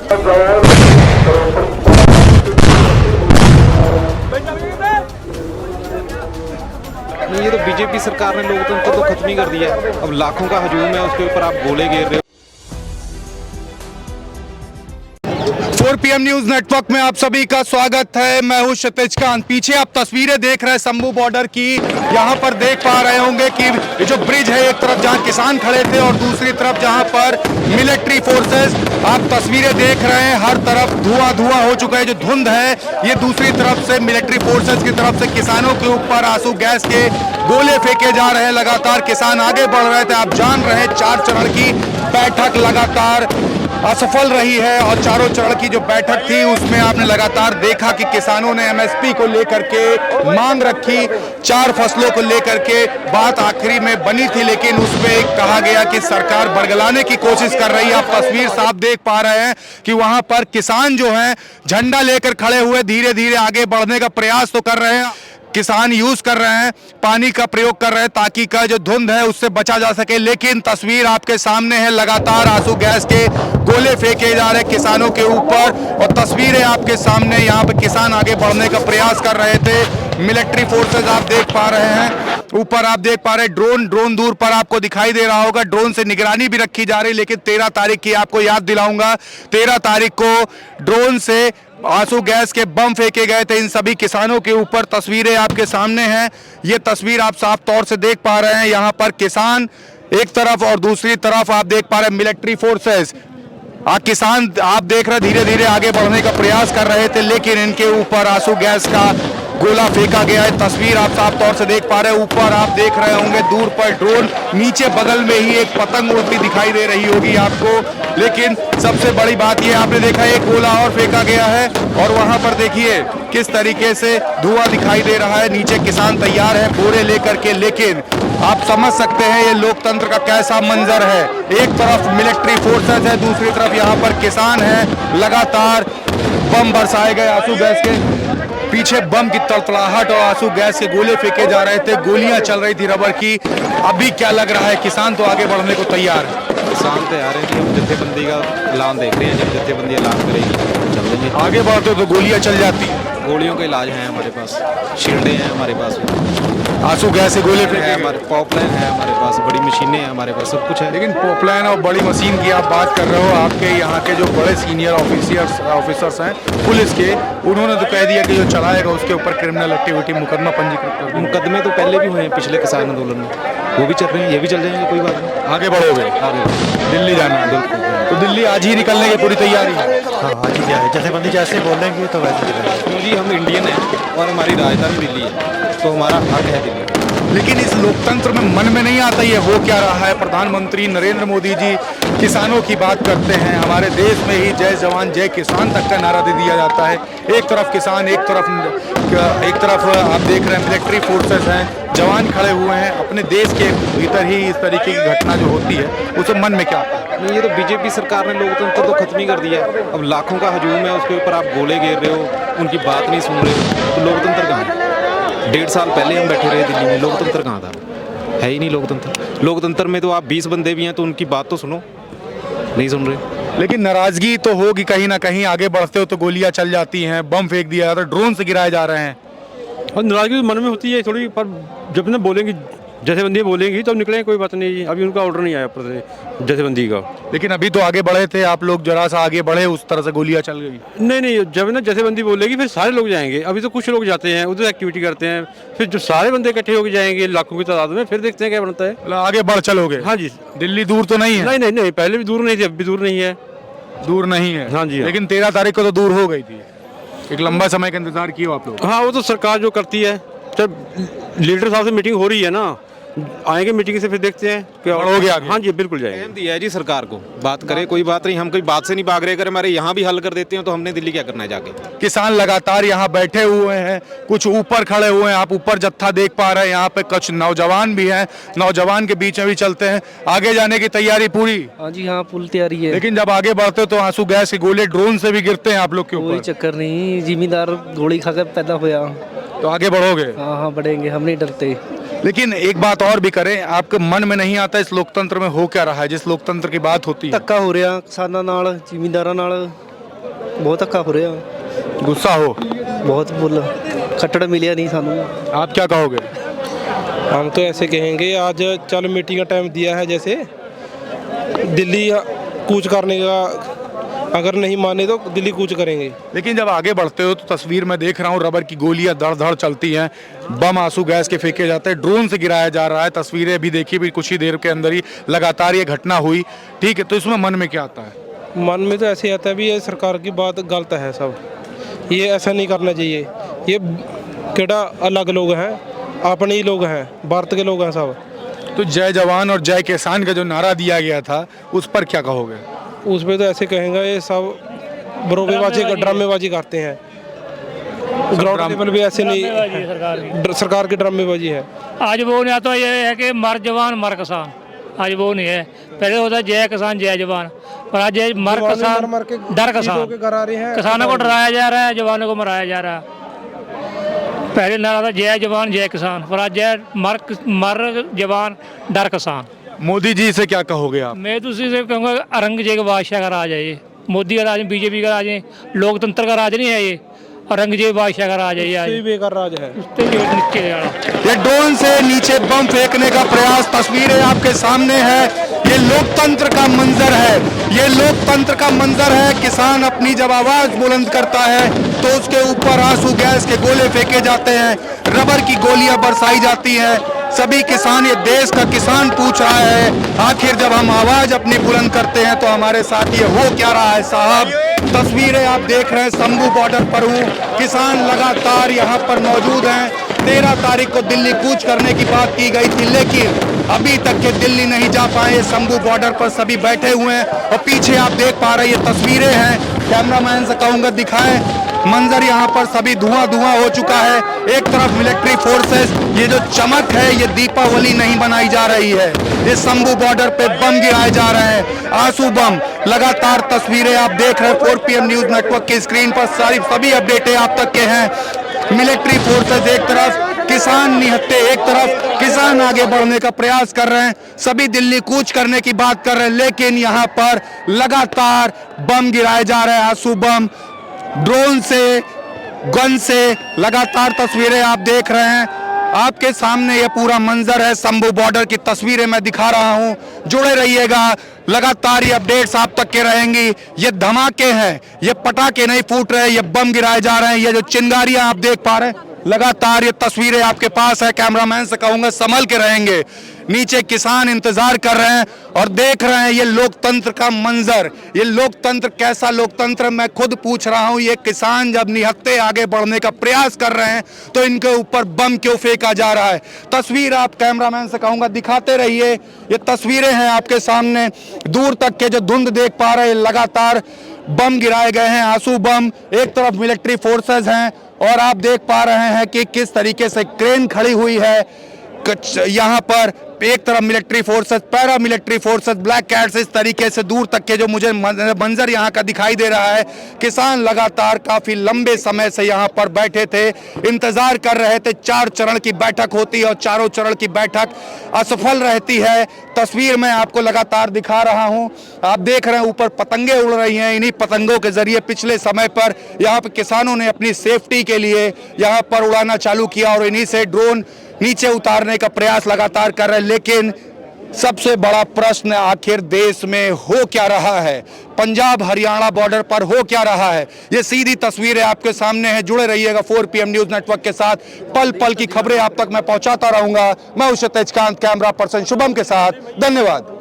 नहीं, ये तो बीजेपी सरकार ने लोकतंत्र तो खत्म ही कर दिया है। अब लाखों का हजूम है, उसके ऊपर आप गोले घेर रहे हो। 4 PM न्यूज नेटवर्क में आप सभी का स्वागत है। मैं हूं क्षितिज कांत। पीछे आप तस्वीरें देख रहे हैं शंभू बॉर्डर की। यहां पर देख पा रहे होंगे कि ये जो ब्रिज है, एक तरफ जहां किसान खड़े थे और दूसरी तरफ जहां पर मिलिट्री फोर्सेस, आप तस्वीरें देख रहे हैं। हर तरफ धुआं धुआं हो चुका है। जो धुंध है ये दूसरी तरफ से मिलिट्री फोर्सेस की तरफ से किसानों के ऊपर आंसू गैस के गोले फेंके जा रहे हैं। लगातार किसान आगे बढ़ रहे थे। आप जान रहे हैं 4 चरण की बैठक लगातार असफल रही है और चारों चरण की जो बैठक थी उसमें आपने लगातार देखा कि किसानों ने MSP को लेकर के मांग रखी। 4 फसलों को लेकर के बात आखिरी में बनी थी, लेकिन उसमें कहा गया कि सरकार बरगलाने की कोशिश कर रही है। आप तस्वीर साफ देख पा रहे हैं कि वहां पर किसान जो हैं झंडा लेकर खड़े हुए धीरे धीरे आगे बढ़ने का प्रयास तो कर रहे हैं। किसान यूज कर रहे हैं, पानी का प्रयोग कर रहे हैं ताकि का जो धुंध है उससे बचा जा सके। लेकिन तस्वीर आपके सामने है, लगातार आंसू गैस के गोले फेंके जा रहे किसानों के ऊपर और तस्वीरें आपके सामने। यहाँ पे किसान आगे बढ़ने का प्रयास कर रहे थे। मिलिट्री फोर्सेस आप देख पा रहे हैं। ऊपर आप देख पा रहे हैं ड्रोन दूर पर आपको दिखाई दे रहा होगा। ड्रोन से निगरानी भी रखी जा रही। लेकिन 13 तारीख की आपको याद दिलाऊंगा, 13 तारीख को ड्रोन से आंसू गैस के बम फेंके गए थे इन सभी किसानों के ऊपर। तस्वीरें आपके सामने हैं। ये तस्वीर आप साफ तौर से देख पा रहे हैं। यहाँ पर किसान एक तरफ और दूसरी तरफ आप देख पा रहे हैं मिलिट्री फोर्सेस। किसान आप देख रहे धीरे धीरे आगे बढ़ने का प्रयास कर रहे थे, लेकिन इनके ऊपर आंसू गैस का गोला फेंका गया है। तस्वीर आप साफ तौर से देख पा रहे हैं। ऊपर आप देख रहे होंगे दूर पर ड्रोन, नीचे बगल में ही एक पतंग उड़ती दिखाई दे रही होगी आपको। लेकिन सबसे बड़ी बात ये आपने देखा एक गोला और फेंका गया है और वहां पर देखिए किस तरीके से धुआं दिखाई दे रहा है। नीचे किसान तैयार है बोरे लेकर के, लेकिन आप समझ सकते हैं ये लोकतंत्र का कैसा मंजर है। एक तरफ मिलिट्री फोर्सेस है, दूसरी तरफ यहाँ पर किसान है। लगातार बम बरसाए गए आंसू गैस के, पीछे बम की तड़तड़ाहट और आंसू गैस के गोले फेंके जा रहे थे। गोलियां चल रही थी रबर की। अभी क्या लग रहा है, किसान तो आगे बढ़ने को तैयार है। किसान तैयार है कि हम जत्थेबंदी का ऐलान देख रहे हैं। जब जत्थेबंदी ऐलान करेगी चल देंगे। आगे बढ़ते तो गोलियां चल जाती हैं। गोलियों का इलाज है हमारे पास, शील्डें हैं हमारे पास, आंसू गैस से गोले है फेंके हमारे, पॉपलाइन है हमारे पास, बड़ी मशीनें हैं हमारे पास, सब कुछ है। लेकिन पॉपलाइन और बड़ी मशीन की आप बात कर रहे हो। आपके यहाँ के जो बड़े सीनियर ऑफिसर्स हैं पुलिस के, उन्होंने तो कह दिया कि जो चलाएगा उसके ऊपर क्रिमिनल एक्टिविटी मुकदमा पंजीकृत कर देंगे। मुकदमे तो पहले भी हुए हैं पिछले किसान आंदोलन में, वो भी चल रहे हैं, ये भी चल जाएंगे, कोई बात नहीं। आगे बढ़ोगे, आगे दिल्ली जाना है। बिल्कुल। तो दिल्ली आज ही निकलने की पूरी तैयारी है। हाँ आज ही क्या है, जैसे जैसे बोलेंगे तो वैसे चलेंगे। क्योंकि हम इंडियन हैं और हमारी राजधानी दिल्ली है, तो हमारा हक है दिल्ली। लेकिन इस लोकतंत्र में मन में नहीं आता ये हो क्या रहा है। प्रधानमंत्री नरेंद्र मोदी जी किसानों की बात करते हैं। हमारे देश में ही जय जवान जय किसान तक का नारा दे दिया जाता है। एक तरफ किसान, एक तरफ आप देख रहे हैं मिलिट्री फोर्सेस हैं, जवान खड़े हुए हैं। अपने देश के भीतर ही इस तरीके की घटना जो होती है उसे मन में क्या आता है। नहीं, ये तो बीजेपी सरकार ने लोकतंत्र तो खत्म ही कर दिया है। अब लाखों का हजूम है, उसके ऊपर आप गोले घेर रहे हो, उनकी बात नहीं सुन रहे हो, तो लोकतंत्र कहाँ है। 1.5 साल पहले हम बैठे रहे दिल्ली में, लोकतंत्र कहाँ था, है ही नहीं लोकतंत्र। लोकतंत्र में तो आप 20 बंदे भी हैं तो उनकी बात तो सुनो, नहीं सुन रहे। लेकिन नाराजगी तो होगी कहीं ना कहीं। आगे बढ़ते हो तो गोलियां चल जाती हैं, बम फेंक दिया जाता है, ड्रोन से गिराए जा रहे हैं। और नाराजगी तो मन में होती है थोड़ी, पर जब ना बोलेंगी जथेबंदी बोलेंगी तब निकलेंगे, कोई बात नहीं। अभी उनका ऑर्डर नहीं आया ऊपर से जथेबंदी का। लेकिन अभी तो आगे बढ़े थे आप लोग, जरा सा आगे बढ़े, उस तरह से गोलियां चल गई। नहीं, जब ना जथेबंदी बोलेगी फिर सारे लोग जाएंगे। अभी तो कुछ लोग जाते हैं उधर एक्टिविटी करते हैं, फिर जो सारे बंदे इकट्ठे होकर जाएंगे लाखों की तादाद में, फिर देखते हैं क्या बनता है। मतलब आगे बढ़ चलोगे। हाँ जी। दिल्ली दूर तो नहीं है। नहीं, पहले भी दूर नहीं थी, अब भी दूर नहीं है। दूर नहीं है। हाँ जी। लेकिन 13 तारीख को तो दूर हो गई थी। एक लंबा समय का इंतजार किया आप लोग। हाँ वो तो सरकार जो करती है, जब लीडर साहब से मीटिंग हो रही है ना, आएंगे मीटिंग से, फिर देखते हैं क्या बढ़ोगे आगे। हाँ जी बिल्कुल जाएंगे। टाइम दिया है जी सरकार को, बात करें कोई बात नहीं, हम कोई बात से नहीं भाग रहे। अगर हमारे यहाँ भी हल कर देते हैं तो हमने दिल्ली क्या करना है जाके। किसान लगातार यहाँ बैठे हुए हैं, कुछ ऊपर खड़े हुए हैं। आप ऊपर जत्था देख पा रहे हैं, यहाँ पे कुछ नौजवान भी हैं। नौजवान के बीच में भी चलते हैं। आगे जाने की तैयारी पूरी। हाँ जी हाँ, फुल तैयारी है। लेकिन जब आगे बढ़ते हो तो आंसू गैस के गोले ड्रोन से भी गिरते हैं आप लोग के कोई ऊपर। चक्कर नहीं, जिम्मेदार गोली खाकर पैदा होया। तो आगे बढ़ोगे। हाँ बढ़ेंगे, हम नहीं डरते। लेकिन एक बात और भी करें, आपके मन में नहीं आता इस लोकतंत्र में हो क्या रहा है, जिस लोकतंत्र की बात होती है। धक्का हो रहा किसानां नाल, जिमींदारां नाल, ਬਹੁਤ ਧੱਕਾ ਹੋ ਰਿਹਾ गुस्सा हो, ਬਹੁਤ ਫੁੱਲ ਖੱਟੜ ਮਿਲਿਆ ਨਹੀਂ ਸਾਨੂੰ आप क्या कहोगे? हम तो ऐसे कहेंगे, आज चल मीटिंग का टाइम दिया है, जैसे दिल्ली कूच करने का, अगर नहीं माने तो दिल्ली कूच करेंगे। लेकिन जब आगे बढ़ते हो तो तस्वीर में देख रहा हूँ रबर की गोलियां धड़ धड़ चलती हैं, बम आंसू गैस के फेंके जाते हैं, ड्रोन से गिराया जा रहा है। तस्वीरें भी देखी भी कुछ ही देर के अंदर ही लगातार ये घटना हुई, ठीक है, तो इसमें मन में क्या आता है? मन में तो ऐसे आता है भी ये सरकार की बात गलत है सब, ये ऐसा नहीं करना चाहिए। ये केड़ा अलग लोग हैं, अपने ही लोग हैं, भारत के लोग हैं सब। तो जय जवान और जय किसान का जो नारा दिया गया था उस पर क्या कहोगे? उस पर तो ऐसे कहेंगे ये सब बरोबेबाजी ड्रामेबाजी करते हैं। ग्राउंड लेवल पे ऐसे नहीं, सरकार की ड्रामेबाजी है। आज वो नहीं, तो ये है कि मर जवान मर किसान, आज वो नहीं है। पहले होता जय किसान जय जवान, पर आज ये मर किसान डर किसान, किसानों को डराया जा रहा है, जवानों को मराया जा रहा है। पहले नारा था जय जवान जय किसान, पर आज जय मर जवान डर किसान। मोदी जी से क्या कहोगे आप? मैं तो उसी से कहूँगा औरंगजेब के बादशाह का राज है ये, मोदी का राज, बीजेपी का राज है, लोकतंत्र का राज नहीं है ये, औरंगजेब बादशाह का राज है ये। आज बेकार राज है। उससे नीचे ये ड्रोन से नीचे बम फेंकने का प्रयास, तस्वीरें आपके सामने है। ये लोकतंत्र का मंजर है, ये लोकतंत्र का मंजर है। किसान अपनी जब आवाज बुलंद करता है तो उसके ऊपर आंसू गैस के गोले फेंके जाते हैं, रबर की गोलियां बरसाई जाती हैं। सभी किसान, ये देश का किसान पूछ रहा है आखिर जब हम आवाज अपनी बुलंद करते हैं तो हमारे साथ ये हो क्या रहा है साहब? तस्वीरें आप देख रहे हैं, शंभू बॉर्डर पर हूँ, किसान लगातार यहाँ पर मौजूद हैं। 13 तारीख को दिल्ली कूच करने की बात की गई थी, लेकिन अभी तक के दिल्ली नहीं जा पाए। शंभू बॉर्डर पर सभी बैठे हुए हैं और पीछे आप देख पा रहे हैं ये तस्वीरें हैं, कैमरामैन से कहूँगा दिखाएं मंजर। यहाँ पर सभी धुआं धुआं हो चुका है। एक तरफ मिलिट्री फोर्सेस, ये जो चमक है ये दीपावली नहीं बनाई जा रही है, ये शंभू बॉर्डर पे बम गिराए जा रहे हैं, आंसू बम। लगातार तस्वीरें आप देख रहे हैं 4 PM न्यूज नेटवर्क की स्क्रीन पर, सभी अपडेटें आप तक के हैं। मिलिट्री फोर्सेस एक तरफ, किसान निहत्थे एक तरफ, किसान आगे बढ़ने का प्रयास कर रहे हैं, सभी दिल्ली कूच करने की बात कर रहे हैं, लेकिन यहाँ पर लगातार बम गिराए जा रहे हैं, आंसू बम, ड्रोन से, गन से। लगातार तस्वीरें आप देख रहे हैं, आपके सामने ये पूरा मंजर है। शंभू बॉर्डर की तस्वीरें मैं दिखा रहा हूं, जुड़े रहिएगा, लगातार ये अपडेट्स आप तक के रहेंगी। ये धमाके हैं, ये पटाखे नहीं फूट रहे, ये बम गिराए जा रहे हैं, ये जो चिंगारियां आप देख पा रहे हैं, लगातार ये तस्वीरें आपके पास है। कैमरामैन से कहूंगा संभल के रहेंगे। नीचे किसान इंतजार कर रहे हैं और देख रहे हैं ये लोकतंत्र का मंजर। ये लोकतंत्र कैसा लोकतंत्र, मैं खुद पूछ रहा हूं। ये किसान जब निहत्थे आगे बढ़ने का प्रयास कर रहे हैं तो इनके ऊपर बम क्यों फेंका जा रहा है? तस्वीर आप कैमरामैन से कहूंगा दिखाते रहिए। ये तस्वीरें हैं आपके सामने, दूर तक के जो धुंध देख पा रहे हैं, लगातार बम गिराए गए हैं, आंसू बम। एक तरफ मिलिट्री फोर्सेस हैं और आप देख पा रहे हैं कि किस तरीके से क्रेन खड़ी हुई है यहाँ पर। एक तरफ military forces, para military forces, black cats, इस तरीके से दूर तक के जो मुझे मंजर यहाँ का दिखाई दे रहा है। किसान लगातार काफी लंबे समय से यहाँ पर बैठे थे, इंतजार कर रहे थे। 4 चरण की बैठक होती है और चारों चरण की बैठक असफल रहती है। तस्वीर मैं आपको लगातार दिखा रहा हूँ, आप देख रहे हैं ऊपर पतंगे उड़ रही हैं। इन्हीं पतंगों के जरिए पिछले समय पर यहाँ पर किसानों ने अपनी सेफ्टी के लिए यहाँ पर उड़ाना चालू किया और इन्हीं से ड्रोन नीचे उतारने का प्रयास लगातार कर रहे हैं। लेकिन सबसे बड़ा प्रश्न आखिर देश में हो क्या रहा है, पंजाब हरियाणा बॉर्डर पर हो क्या रहा है? ये सीधी तस्वीरें आपके सामने हैं। जुड़े रहिएगा 4 PM न्यूज नेटवर्क के साथ, पल पल की खबरें आप तक मैं पहुंचाता रहूंगा। मैं हूं क्षितिज कांत, कैमरा पर्सन शुभम के साथ। धन्यवाद।